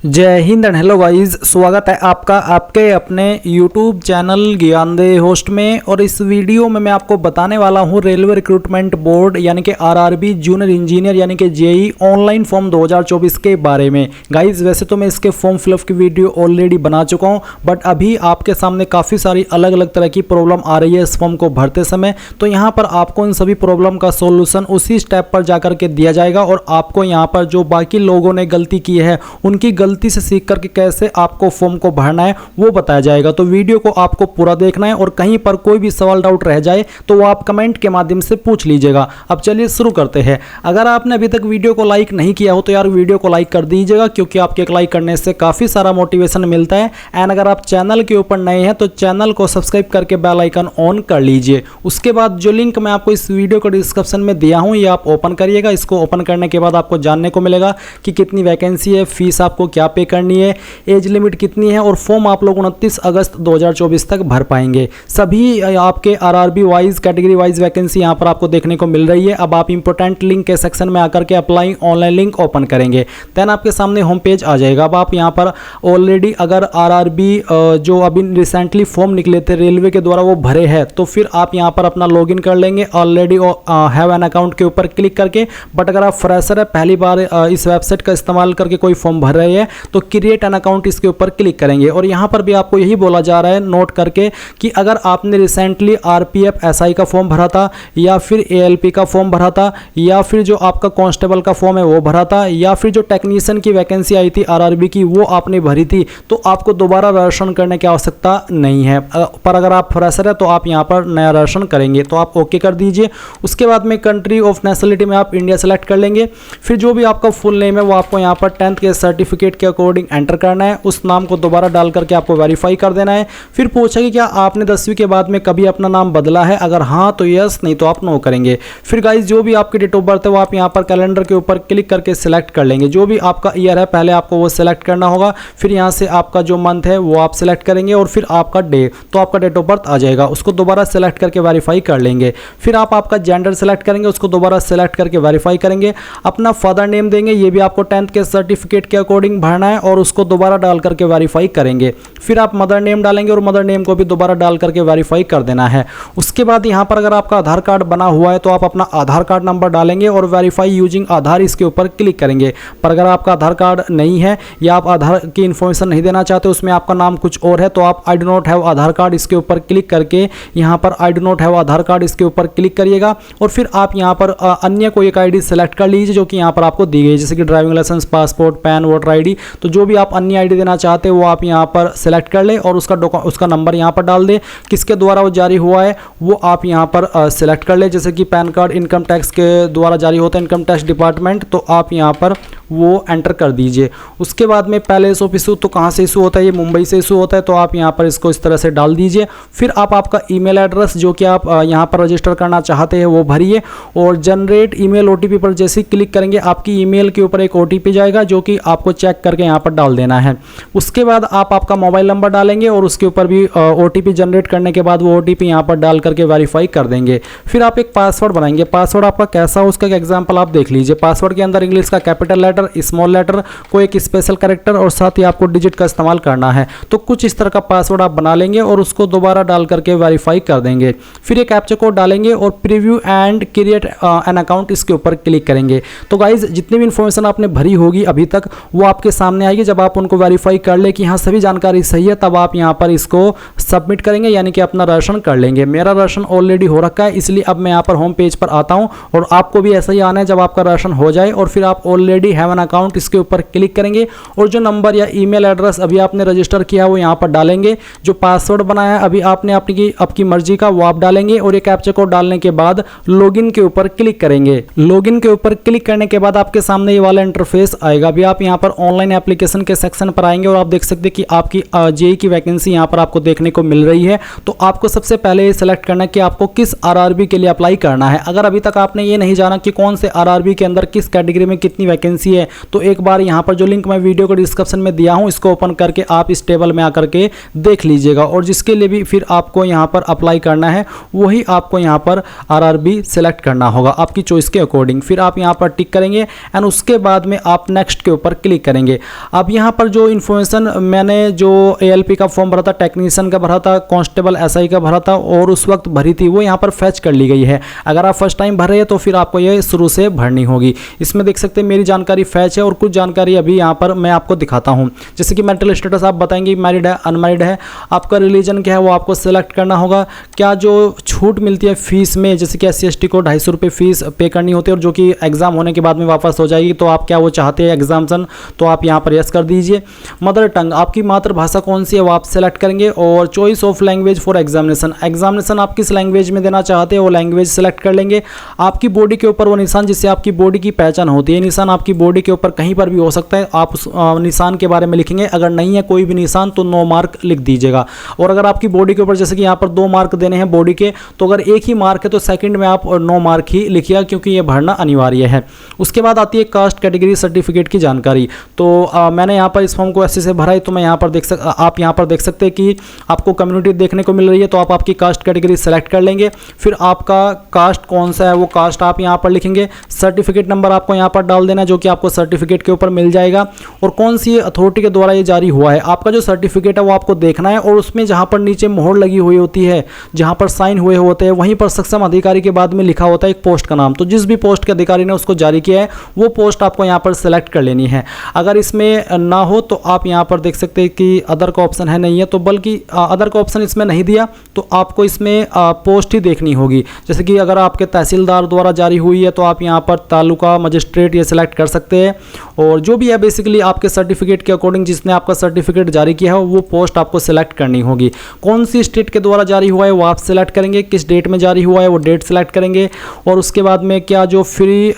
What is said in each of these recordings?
जय Hind and hello guys, स्वागत है आपका आपके अपने YouTube चैनल ज्ञानदेह होस्ट में। और इस वीडियो में मैं आपको बताने वाला हूं रेलवे रिक्रूटमेंट बोर्ड यानी कि आरआरबी जूनियर इंजीनियर यानी कि जेई ऑनलाइन फॉर्म 2024 के बारे में। गाइस वैसे तो मैं इसके फॉर्म फिलअप की वीडियो ऑलरेडी बना चुका हूं, बट अभी आपके सामने काफ़ी सारी अलग अलग तरह की प्रॉब्लम आ रही है इस फॉर्म को भरते समय। तो यहाँ पर आपको इन सभी प्रॉब्लम का सोल्यूशन उसी स्टेप पर जाकर के दिया जाएगा और आपको यहाँ पर जो बाकी लोगों ने गलती की है उनकी गलती से सीख करके कैसे आपको फॉर्म को भरना है वो बताया जाएगा। तो वीडियो को आपको पूरा देखना है और कहीं पर कोई भी सवाल डाउट रह जाए तो वो आप कमेंट के माध्यम से पूछ लीजिएगा। अब चलिए शुरू करते हैं। अगर आपने अभी तक वीडियो को लाइक नहीं किया हो तो यार वीडियो को लाइक कर दीजिएगा, क्योंकि आपके एक लाइक करने से काफ़ी सारा मोटिवेशन मिलता है। एंड अगर आप चैनल के ऊपर नए हैं तो चैनल को सब्सक्राइब करके बेल आइकन ऑन कर लीजिए। उसके बाद जो लिंक मैं आपको इस वीडियो को डिस्क्रिप्शन में दिया हूँ ये आप ओपन करिएगा। इसको ओपन करने के बाद आपको जानने को मिलेगा कि कितनी वैकेंसी है, फीस आपको क्या पे करनी है, एज लिमिट कितनी है और फॉर्म आप लोग 29 अगस्त 2024 तक भर पाएंगे। सभी आपके RRB wise category wise vacancy यहाँ पर आपको देखने को मिल रही है। अब आप इंपोर्टेंट लिंक के सेक्शन में आकर के अप्लाई ऑनलाइन लिंक ओपन करेंगे, देन आपके सामने होम पेज आ जाएगा। अब आप यहाँ पर ऑलरेडी अगर आरआरबी जो अभी रिसेंटली फॉर्म निकले थे रेलवे के द्वारा वो भरे हैं तो फिर आप यहाँ पर अपना लॉगिन कर लेंगे ऑलरेडी हैव एन अकाउंट के ऊपर क्लिक करके। बट अगर आप फ्रेशर है, पहली बार इस वेबसाइट का इस्तेमाल करके कोई फॉर्म भर रहे हैं तो क्रिएट एन अकाउंट इसके ऊपर क्लिक करेंगे। और यहाँ पर भी आपको यही बोला जा रहा है नोट करके कि अगर आपने रिसेंटली आरपीएफ एसआई का फॉर्म भरा था या फिर एएलपी का फॉर्म भरा था या फिर जो आपका कांस्टेबल का फॉर्म है वो भरा था या फिर जो टेक्नीशियन की वैकेंसी आई थी आरआरबी की वो आपने भरी थी तो आपको दोबारा रजिस्ट्रेशन करने की आवश्यकता नहीं है। पर अगर आप फ्रेशर है तो आप यहाँ पर नया रजिस्ट्रेशन करेंगे तो आप ओके कर दीजिए। उसके बाद में कंट्री ऑफ नेशनलिटी में आप इंडिया सेलेक्ट कर लेंगे। फिर जो भी आपका फुल नेम है वो आपको यहाँ पर 10th के सर्टिफिकेट के अकॉर्डिंग एंटर करना है। उस नाम को दोबारा डाल करके आपको वेरीफाई कर देना है। फिर पूछा कि क्या आपने 10वीं के बाद में कभी अपना नाम बदला है, अगर हाँ तो यस, नहीं तो आप नो करेंगे। फिर गाइज जो भी आपकी डेट ऑफ बर्थ है वो आप यहाँ पर कैलेंडर के ऊपर क्लिक करके सिलेक्ट कर लेंगे। जो भी आपका ईयर है पहले आपको वो सिलेक्ट करना होगा। फिर यहाँ से आपका जो मंथ है वो आप सिलेक्ट करेंगे और फिर आपका डे, तो आपका डेट ऑफ बर्थ आ जाएगा, उसको दोबारा सिलेक्ट करके वेरीफाई कर लेंगे। फिर आप आपका जेंडर सेलेक्ट करेंगे, उसको दोबारा सिलेक्ट करके वेरीफाई करेंगे। अपना फादर नेम देंगे, ये भी आपको 10th के सर्टिफिकेट के अकॉर्डिंग भरना है और उसको दोबारा डाल करके वेरीफाई करेंगे। फिर आप मदर नेम डालेंगे और मदर नेम को भी दोबारा डाल करके वेरीफाई कर देना है। उसके बाद यहाँ पर अगर आपका आधार कार्ड बना हुआ है तो आप अपना आधार कार्ड नंबर डालेंगे और वेरीफाई यूजिंग आधार इसके ऊपर क्लिक करेंगे। पर अगर आपका आधार कार्ड नहीं है या आप आधार की इन्फॉर्मेशन नहीं देना चाहते, उसमें आपका नाम कुछ और है, तो आप I do not have Aadhaar card इसके ऊपर क्लिक करके यहाँ पर I do not have Aadhaar card इसके ऊपर क्लिक करिएगा। और फिर आप यहाँ पर अन्य कोई एक आईडी सेलेक्ट कर लीजिए जो कि यहाँ पर आपको दी गई, जैसे कि driving licence, passport, PAN, voter ID. तो जो भी आप अन्य आईडी देना चाहते हैं वो आप यहाँ पर सेलेक्ट कर ले और उसका नंबर यहाँ पर डाल दे। किसके द्वारा वो जारी हुआ है वो आप यहाँ पर सेलेक्ट कर ले, जैसे कि पैन कार्ड इनकम टैक्स के द्वारा जारी होता है, इनकम टैक्स डिपार्टमेंट, तो आप यहाँ पर वो एंटर कर दीजिए। उसके बाद में पैलेस ऑफ इशू, तो कहाँ से इशू होता है, ये मुंबई से इशू होता है, तो आप यहाँ पर इसको इस तरह से डाल दीजिए। फिर आप आपका ईमेल एड्रेस जो कि आप यहाँ पर रजिस्टर करना चाहते हैं वो भरिए और जनरेट ईमेल ओटीपी पर जैसे ही क्लिक करेंगे आपकी ईमेल के ऊपर एक ओटीपी जाएगा जो कि आपको चेक करके यहाँ पर डाल देना है। उसके बाद आप आपका मोबाइल नंबर डालेंगे और उसके ऊपर भी ओटीपी जनरेट करने के बाद वो ओटीपी यहाँ पर डाल करके वेरीफाई कर देंगे। फिर आप एक पासवर्ड बनाएंगे। पासवर्ड आपका कैसा हो उसका एग्जांपल आप देख लीजिए। पासवर्ड के अंदर इंग्लिश का कैपिटल लेटर, स्मॉल लेटर, कोई एक स्पेशल कैरेक्टर और साथ ही आपको डिजिट का इस्तेमाल करना है। तो कुछ इस तरह का पासवर्ड आप बना लेंगे और उसको दोबारा डाल करके वेरीफाई कर देंगे। फिर एक कैप्चा कोड डालेंगे और preview and create an account इसके ऊपर क्लिक करेंगे। तो गाइज जितनी भी इंफॉर्मेशन आपने भरी होगी अभी तक वो आपके सामने आएगी। जब आप उनको वेरीफाई कर ले कि हाँ सभी जानकारी सही है तब आप यहाँ पर इसको सबमिट करेंगे, यानी कि अपना रजिस्ट्रेशन कर लेंगे। मेरा रजिस्ट्रेशन ऑलरेडी हो रखा है इसलिए अब मैं यहाँ पर होम पेज पर आता हूँ और आपको भी ऐसा ही आना है। जब आपका रजिस्ट्रेशन हो जाए और फिर आप ऑलरेडी हैव एन अकाउंट इसके ऊपर क्लिक करेंगे और जो नंबर या ईमेल एड्रेस अभी आपने रजिस्टर किया वो यहाँ पर डालेंगे। जो पासवर्ड बनाया है अभी आपने आपकी मर्जी का वो आप डालेंगे और एक कैप्चा कोड डालने के बाद लॉगिन के ऊपर क्लिक करेंगे। लॉगिन के ऊपर क्लिक करने के बाद आपके सामने ये वाला इंटरफेस आएगा। अभी आप यहाँ पर ऑनलाइन एप्लीकेशन के सेक्शन पर आएंगे और आप देख सकते हैं कि आपकी जेई की वैकेंसी यहाँ पर आपको देखने को मिल रही है। तो आपको सबसे पहले ये सिलेक्ट करना है कि आपको किस आरआरबी के लिए अप्लाई करना है। अगर अभी तक आपने ये नहीं जाना कि कौन से आरआरबी के अंदर किस कैटेगरी में कितनी वैकेंसी है, तो एक बार यहाँ पर जो लिंक मैं वीडियो को डिस्क्रिप्शन में दिया हूँ इसको ओपन करके आप इस टेबल में आकर के देख लीजिएगा, और जिसके लिए भी फिर आपको यहाँ पर अप्लाई करना है वही आपको यहाँ पर आरआरबी सेलेक्ट करना होगा आपकी चॉइस के अकॉर्डिंग। फिर आप यहाँ पर टिक करेंगे एंड उसके बाद में आप नेक्स्ट के ऊपर क्लिक करेंगे। अब यहाँ पर जो इन्फॉर्मेशन मैंने जो एएलपी का फॉर्म भरा था, टेक्नीशियन का भरा था, कांस्टेबल एसआई का भरा था और उस वक्त भरी थी, वो यहाँ पर फैच कर ली गई है। अगर आप फर्स्ट टाइम भर रहे हैं तो फिर आपको ये शुरू से भरनी होगी। इसमें देख सकते हैं मेरी जानकारी फैच है और कुछ जानकारी अभी यहाँ पर मैं आपको दिखाता हूँ। जैसे कि मेंटल स्टेटस आप बताएंगे मैरिड है अनमैरिड है, आपका रिलीजन क्या है वो आपको सेलेक्ट करना होगा। क्या जो छूट मिलती है फीस में, जैसे कि SC/ST को 250 रुपये फीस पे करनी होती है और जो कि एग्जाम होने के बाद में वापस हो जाएगी, तो आप क्या वो चाहते हैं एग्जाम्सन, तो आप यहाँ पर यस कर दीजिए। मदर टंग आपकी मातृभाषा कौन सी है वो आप सेलेक्ट करेंगे, और choice of language for examination आप किस लैंग्वेज में देना चाहते हैं वो लैंग्वेज सेलेक्ट कर लेंगे। आपकी बॉडी के ऊपर वो निशान जिससे आपकी बॉडी की पहचान होती है, निशान आपकी बॉडी के ऊपर कहीं पर भी हो सकता है, आप उस निशान के बारे में लिखेंगे। अगर नहीं है कोई भी निशान तो 9 मार्क लिख दीजिएगा। और अगर आपकी बॉडी के ऊपर जैसे कि यहाँ पर 2 मार्क देने हैं बॉडी के, तो अगर एक ही मार्क है तो सेकंड में आप 9 मार्क ही लिखिएगा क्योंकि ये भरना अनिवार्य है। उसके बाद आती है कास्ट कैटेगरी सर्टिफिकेट की जानकारी। तो मैंने यहाँ पर इस फॉर्म को ऐसे से भरा है, तो मैं यहाँ पर आप यहाँ पर देख सकते हैं कि आपको कम्युनिटी देखने को मिल रही है, तो आप आपकी कास्ट कैटेगरी सेलेक्ट कर लेंगे। फिर आपका कास्ट कौन सा है वो कास्ट आप यहाँ पर लिखेंगे। सर्टिफिकेट नंबर आपको यहाँ पर डाल देना जो कि आपको सर्टिफिकेट के ऊपर मिल जाएगा, और कौन सी अथॉरिटी के द्वारा ये जारी हुआ है। आपका जो सर्टिफिकेट है वो आपको देखना है, और उसमें जहाँ पर नीचे मोहर लगी हुई होती है, जहाँ पर साइन हुए होते हैं, वहीं पर सक्षम अधिकारी के बाद में लिखा होता है एक पोस्ट का नाम। तो जिस भी पोस्ट के अधिकारी ने उसको जारी किया है वो पोस्ट आपको यहाँ पर सेलेक्ट कर लेनी है। अगर इसमें ना हो तो आप यहाँ पर देख सकते हैं कि अदर का ऑप्शन है, नहीं है, तो बल्कि अदर का ऑप्शन इसमें नहीं दिया तो आपको इसमें पोस्ट ही देखनी होगी। जैसे कि अगर आपके तहसीलदार द्वारा जारी हुई है तो आप यहाँ पर तालुका मजिस्ट्रेट ये सिलेक्ट कर सकते हैं, और जो भी है बेसिकली आपके सर्टिफिकेट के अकॉर्डिंग जिसने आपका सर्टिफिकेट जारी किया है वो पोस्ट आपको सेलेक्ट करनी होगी। कौन सी स्टेट के द्वारा जारी हुआ है वो आप सेलेक्ट करेंगे, किस डेट में जारी हुआ है वो डेट सेलेक्ट करेंगे, और उसके बाद में क्या जो free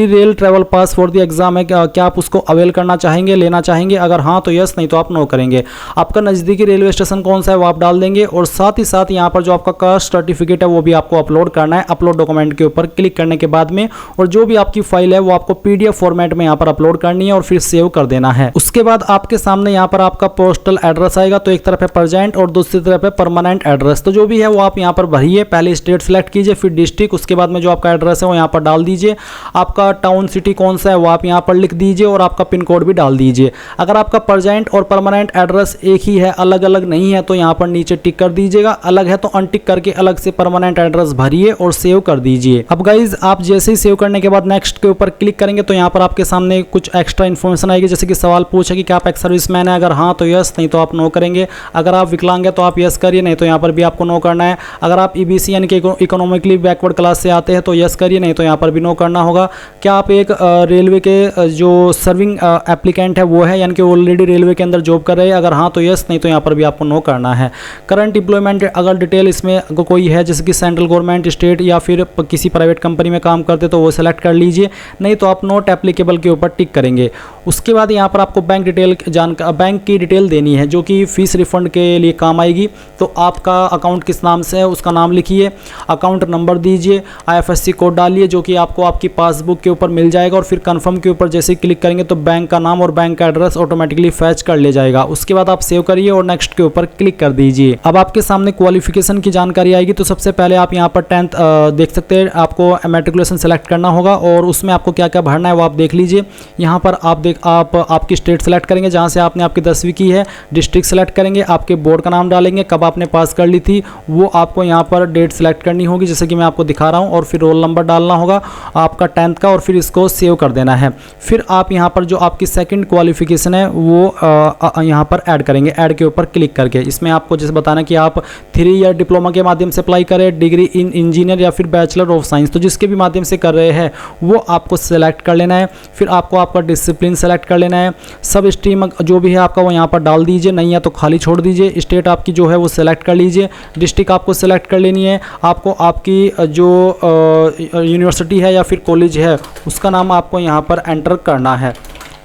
rail travel pass for the exam है क्या आप उसको अवेल करना चाहेंगे, लेना चाहेंगे। अगर हाँ तो यस, नहीं तो आप नो करेंगे। आपका नज़दीकी रेलवे स्टेशन कौन सा है वो आप डाल देंगे, और साथ ही साथ यहाँ पर जो आपका कास्ट सर्टिफिकेट है वो भी आपको अपलोड करना है। अपलोड डॉक्यूमेंट के ऊपर क्लिक करने के बाद में, और जो भी आपकी फाइल है वो आपको PDF फॉर्मेट में यहाँ पर अपलोड करनी है और फिर सेव कर देना है। उसके बाद आपके सामने यहाँ पर आपका पोस्टल एड्रेस आएगा, तो एक तरफ है प्रेजेंट और दूसरी तरफ है परमानेंट एड्रेस। तो जो भी है वो आप यहाँ पर भरिए, पहले स्टेट सेलेक्ट कीजिए, फिर डिस्ट्रिक्ट, उसके बाद में जो आपका एड्रेस है वो यहाँ पर डाल दीजिए। आपका टाउन सिटी कौन सा है वो आप यहाँ पर लिख दीजिए, और आपका पिन कोड भी डाल दीजिए। अगर आपका प्रेजेंट और परमानेंट एड्रेस एक ही है, अलग अलग नहीं है, तो यहाँ पर नीचे टिक कर दीजिएगा। अलग है तो अनटिक करके अलग से परमानेंट एड्रेस भरिए और सेव कर दीजिए। अब गाइज आप जैसे ही सेव करने के बाद नेक्स्ट के ऊपर क्लिक करेंगे तो यहाँ पर आपके सामने कुछ एक्स्ट्रा इन्फॉर्मेशन आएगी, जैसे कि सवाल पूछे कि क्या आप एक्स सर्विसमैन है, अगर हाँ तो यस, नहीं तो आप नो करेंगे। अगर आप विकलांग है तो आप यस करिए, नहीं तो यहाँ पर भी आपको नो करना है। अगर आप EBC यानी कि इकोनॉमिकली बैकवर्ड क्लास से आते हैं तो यस करिए, नहीं तो यहाँ पर भी नो करना होगा। क्या आप एक रेलवे के जो सर्विंग एप्लीकेंट है वो है, यानी कि ऑलरेडी रेलवे के अंदर जॉब कर रहे हैं, अगर हाँ तो यस, नहीं तो यहाँ पर भी आपको नो करना है। करंट एम्प्लॉयमेंट अगर डिटेल इसमें कोई है, जैसे कि सेंट्रल गवर्नमेंट, स्टेट या फिर किसी प्राइवेट कंपनी में काम करते तो वो सेलेक्ट कर लीजिए, नहीं तो आप नॉट एप्लीकेबल के ऊपर टिक करेंगे। उसके बाद यहाँ पर आपको बैंक की डिटेल देनी है जो कि फीस रिफंड के लिए काम आएगी। तो आपका अकाउंट किस नाम से है उसका नाम लिखिए, अकाउंट नंबर दीजिए, IFSC कोड डालिए जो कि आपको आपकी पासबुक के ऊपर मिल जाएगा, और फिर कंफर्म के ऊपर जैसे ही क्लिक करेंगे तो बैंक का नाम और बैंक का एड्रेस ऑटोमेटिकली फैच कर ले जाएगा। उसके बाद आप सेव करिए और नेक्स्ट के ऊपर क्लिक कर दीजिए। अब आपके सामने क्वालिफिकेशन की जानकारी आएगी, तो सबसे पहले आप यहाँ पर 10th देख सकते हैं, आपको मैट्रिकुलेशन सेलेक्ट करना होगा, और उसमें आपको क्या क्या भरना है वो आप देख लीजिए। यहाँ पर आप आपकी स्टेट सेलेक्ट करेंगे जहाँ से आपने आपकी 10वीं की है, डिस्ट्रिक्ट सेलेक्ट करेंगे, आपके बोर्ड का नाम डालेंगे, कब आपने पास कर ली थी वो आपको यहाँ पर डेट सेलेक्ट करनी होगी जैसे कि मैं आपको दिखा रहा हूँ, और फिर रोल नंबर डालना होगा आपका 10th का, और फिर इसको सेव कर देना है। फिर आप यहाँ पर जो आपकी सेकंड क्वालिफिकेशन है वो यहाँ पर ऐड करेंगे, ऐड के ऊपर क्लिक करके। इसमें आपको जैसे बताना कि आप 3 ईयर डिप्लोमा के माध्यम से अप्लाई करें, डिग्री इन इंजीनियर या फिर बैचलर ऑफ साइंस, तो जिसके भी माध्यम से कर रहे हैं वो आपको सेलेक्ट कर लेना है। फिर आपको आपका डिसिप्लिन सेलेक्ट कर लेना है, सब स्ट्रीम जो भी है आपका वो यहाँ पर डाल दीजिए, नहीं है तो खाली छोड़ दीजिए। स्टेट आपकी जो है वो सेलेक्ट कर लीजिए, डिस्ट्रिक्ट आपको सेलेक्ट कर लेनी है, आपको आपकी जो यूनिवर्सिटी है या फिर कॉलेज है उसका नाम आपको यहाँ पर एंटर करना है।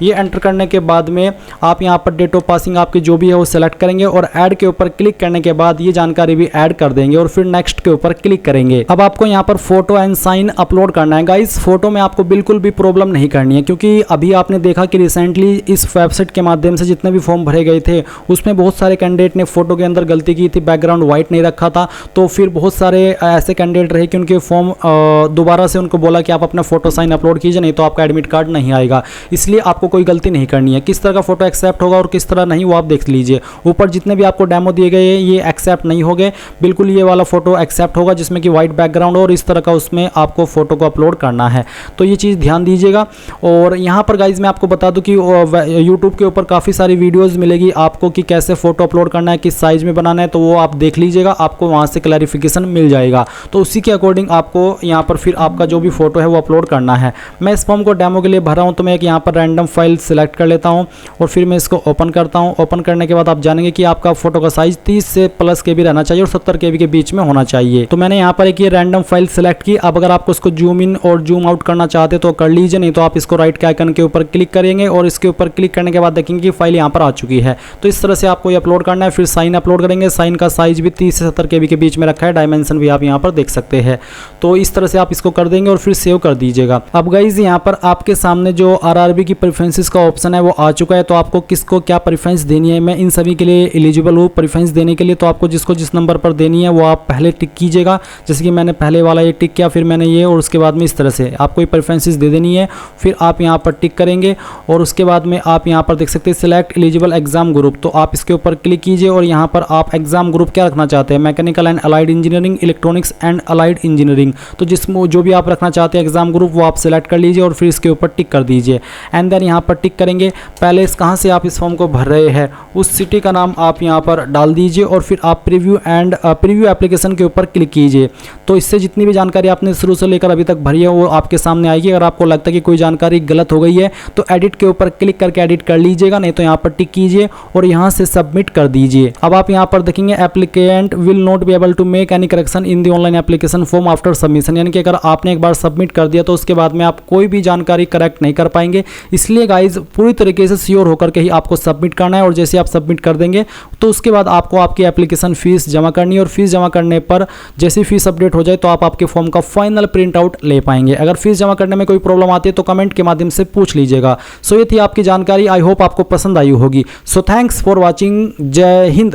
ये एंटर करने के बाद में आप यहाँ पर डेट ऑफ पासिंग आपकी जो भी है वो सिलेक्ट करेंगे और ऐड के ऊपर क्लिक करने के बाद ये जानकारी भी ऐड कर देंगे और फिर नेक्स्ट के ऊपर क्लिक करेंगे। अब आपको यहाँ पर फोटो एंड साइन अपलोड करना है। गाइस फोटो में आपको बिल्कुल भी प्रॉब्लम नहीं करनी है, क्योंकि अभी आपने देखा कि रिसेंटली इस वेबसाइट के माध्यम से जितने भी फॉर्म भरे गए थे उसमें बहुत सारे कैंडिडेट ने फोटो के अंदर गलती की थी, बैकग्राउंड व्हाइट नहीं रखा था। तो फिर बहुत सारे ऐसे कैंडिडेट रहे कि उनके फॉर्म दोबारा से उनको बोला कि आप अपना फोटो साइन अपलोड कीजिए, नहीं तो आपका एडमिट कार्ड नहीं आएगा। इसलिए आपको कोई गलती नहीं करनी है। किस तरह का फोटो एक्सेप्ट होगा और किस तरह नहीं वो आप देख लीजिए। ऊपर जितने भी आपको डेमो दिए गए हैं ये एक्सेप्ट नहीं हो गए, बिल्कुल ये वाला फोटो एक्सेप्ट होगा जिसमें कि व्हाइट बैकग्राउंड और इस तरह का उसमें आपको फोटो को अपलोड करना है। तो ये चीज़ ध्यान दीजिएगा। और यहाँ पर गाइज मैं आपको बता दूं कि यूट्यूब के ऊपर काफ़ी सारी वीडियोस मिलेगी आपको कि कैसे फोटो अपलोड करना है, किस साइज में बनाना है, तो वो आप देख लीजिएगा, आपको वहाँ से क्लैरिफिकेशन मिल जाएगा। तो उसी के अकॉर्डिंग आपको यहाँ पर फिर आपका जो भी फोटो है वो अपलोड करना है। मैं इस फॉर्म को डेमो के लिए भरा हूँ, तो मैं एक यहाँ पर रैंडम फाइल सिलेक्ट कर लेता हूँ और फिर मैं इसको ओपन करता हूँ। ओपन करने के बाद आप जानेंगे कि आपका फोटो का साइज 30 से प्लस KB रहना चाहिए और 70 KB के बीच में होना चाहिए। तो मैंने यहाँ पर एक ये रैंडम फाइल सिलेक्ट की। अब अगर आपको इसको जूम इन और जूम आउट करना चाहते तो कर लीजिए, नहीं तो आप इसको राइट के आइकन के ऊपर क्लिक करेंगे और इसके ऊपर क्लिक करने के बाद देखेंगे कि फाइल यहाँ पर आ चुकी है। तो इस तरह से आपको ये अपलोड करना है। फिर साइन अपलोड करेंगे। साइन का साइज भी 30 से 70 KB के बीच में रखा है, डायमेंशन भी आप यहाँ पर देख सकते हैं। तो इस तरह से आप इसको कर देंगे और फिर सेव कर दीजिएगा। अब गाइज यहाँ पर आपके सामने जो RRB की प्रेफरेंसेस का ऑप्शन है वो आ चुका है। तो आपको किसको क्या प्रेफरेंस देनी है, मैं इन सभी के लिए एलिजिबल हूँ प्रेफरेंस देने के लिए। तो आपको जिसको जिस नंबर पर देनी है वो आप पहले टिक कीजिएगा। जैसे कि मैंने पहले वाला ये टिक किया, फिर मैंने ये, और उसके बाद में इस तरह से आपको ये प्रेफरेंसेस दे देनी है। फिर आप यहाँ पर टिक करेंगे और उसके बाद में आप यहाँ पर देख सकते हैं सिलेक्ट एलिजिबल एग्जाम ग्रुप। तो आप इसके ऊपर क्लिक कीजिए और यहाँ पर आप एग्जाम ग्रुप क्या रखना चाहते हैं, mechanical and allied engineering, electronics and allied engineering. तो जिसमें जो भी आप रखना चाहते हैं एग्जाम ग्रुप वो आप सिलेक्ट कर लीजिए और फिर इसके ऊपर टिक कर दीजिए। एंड देन यहाँ पर टिक करेंगे। पहले इस कहाँ से आप इस फॉर्म को भर रहे हैं उस सिटी का नाम आप यहाँ पर डाल दीजिए और फिर आप प्रीव्यू एप्लीकेशन के ऊपर क्लिक कीजिए। तो इससे जितनी भी जानकारी आपने शुरू से लेकर अभी तक भरी है वो आपके सामने आएगी। अगर आपको लगता है कि कोई जानकारी गलत हो गई है तो एडिट के ऊपर क्लिक करके एडिट कर लीजिएगा, नहीं तो यहाँ पर टिक कीजिए और यहाँ से सबमिट कर दीजिए। अब आप यहाँ पर देखेंगे applicant will not be able to make any correction in the online application form after submission, यानी कि अगर आपने एक बार सबमिट कर दिया तो उसके बाद में आप कोई भी जानकारी करेक्ट नहीं कर पाएंगे। इसलिए गाइज पूरी तरीके से श्योर होकर के ही आपको सबमिट करना है और जैसे आप सबमिट कर देंगे तो उसके बाद आपको आपकी एप्लीकेशन फीस जमा करनी है और फीस जमा करने पर जैसी फीस अपडेट हो जाए तो आप आपके फॉर्म का फाइनल प्रिंट आउट ले पाएंगे। अगर फीस जमा करने में कोई प्रॉब्लम आती है तो कमेंट के माध्यम से पूछ लीजिएगा। सो ये थी आपकी जानकारी, आई होप आपको पसंद आई होगी। So thanks for watching. जय हिंद।